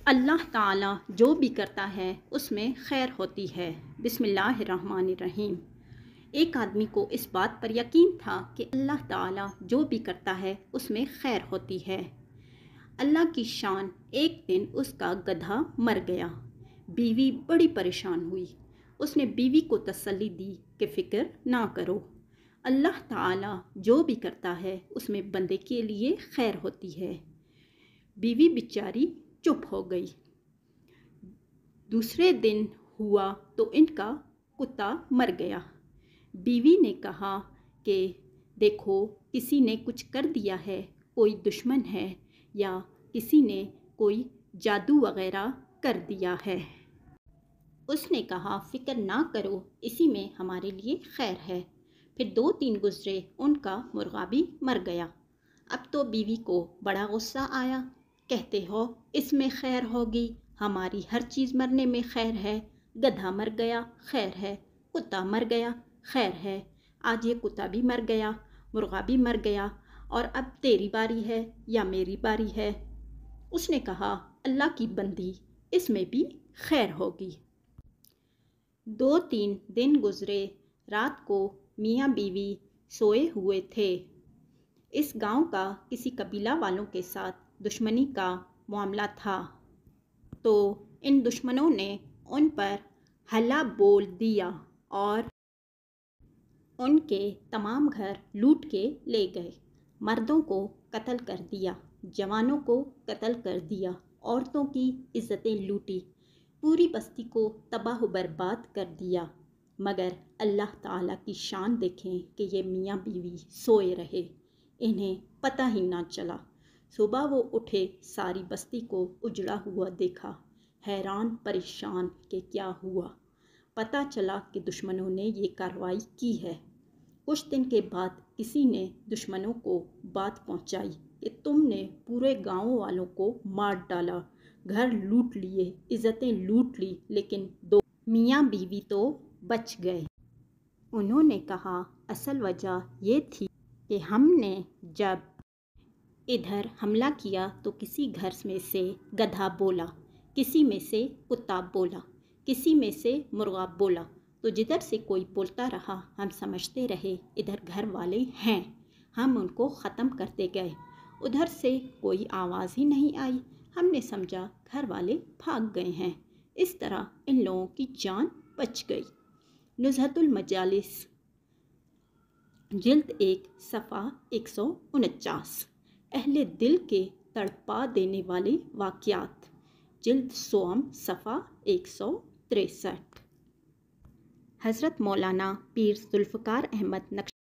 اللہ تعالیٰ جو بھی کرتا ہے اس میں خیر ہوتی ہے۔ بسم اللہ الرحمن الرحیم۔ ایک آدمی کو اس بات پر یقین تھا کہ اللہ تعالیٰ جو بھی کرتا ہے اس میں خیر ہوتی ہے۔ اللہ کی شان، ایک دن اس کا گدھا مر گیا۔ بیوی بڑی پریشان ہوئی۔ اس نے بیوی کو تسلی دی کہ فکر نہ کرو، اللہ تعالیٰ جو بھی کرتا ہے اس میں بندے کے لیے خیر ہوتی ہے۔ بیوی بیچاری چپ ہو گئی۔ دوسرے دن ہوا تو ان کا کتا مر گیا۔ بیوی نے کہا کہ دیکھو، کسی نے کچھ کر دیا ہے، کوئی دشمن ہے یا کسی نے کوئی جادو وغیرہ کر دیا ہے۔ اس نے کہا فکر نہ کرو، اسی میں ہمارے لیے خیر ہے۔ پھر 2 دن گزرے، ان کا مرغا بھی مر گیا۔ اب تو بیوی کو بڑا غصہ آیا۔ کہتے ہو اس میں خیر ہوگی، ہماری ہر چیز مرنے میں خیر ہے۔ گدھا مر گیا، خیر ہے۔ کتا مر گیا، خیر ہے۔ آج یہ کتا بھی مر گیا، مرغا بھی مر گیا، اور اب تیری باری ہے یا میری باری ہے؟ اس نے کہا اللہ کی بندی، اس میں بھی خیر ہوگی۔ 2 دن گزرے۔ رات کو میاں بیوی سوئے ہوئے تھے۔ اس گاؤں کا کسی قبیلہ والوں کے ساتھ دشمنی کا معاملہ تھا، تو ان دشمنوں نے ان پر حملہ بول دیا اور ان کے تمام گھر لوٹ کے لے گئے۔ مردوں کو قتل کر دیا، جوانوں کو قتل کر دیا، عورتوں کی عزتیں لوٹی، پوری بستی کو تباہ و برباد کر دیا۔ مگر اللہ تعالیٰ کی شان دیکھیں کہ یہ میاں بیوی سوئے رہے، انہیں پتہ ہی نہ چلا۔ صبح وہ اٹھے، ساری بستی کو اجڑا ہوا دیکھا، حیران پریشان کہ کیا ہوا۔ پتہ چلا کہ دشمنوں نے یہ کارروائی کی ہے۔ کچھ دن کے بعد کسی نے دشمنوں کو بات پہنچائی کہ تم نے پورے گاؤں والوں کو مار ڈالا، گھر لوٹ لیے، عزتیں لوٹ لی، لیکن 2 میاں بیوی تو بچ گئے۔ انہوں نے کہا اصل وجہ یہ تھی کہ ہم نے جب ادھر حملہ کیا تو کسی گھر میں سے گدھا بولا، کسی میں سے کتا بولا، کسی میں سے مرغا بولا، تو جدھر سے کوئی بولتا رہا ہم سمجھتے رہے ادھر گھر والے ہیں، ہم ان کو ختم کرتے گئے۔ ادھر سے کوئی آواز ہی نہیں آئی، ہم نے سمجھا گھر والے بھاگ گئے ہیں۔ اس طرح ان لوگوں کی جان بچ گئی۔ نزہۃ المجالس، جلد 1 صفحہ 149۔ اہل دل کے تڑپا دینے والے واقعات، جلد 100 صفحہ 163۔ حضرت مولانا پیر ذوالفقار احمد نقشبندی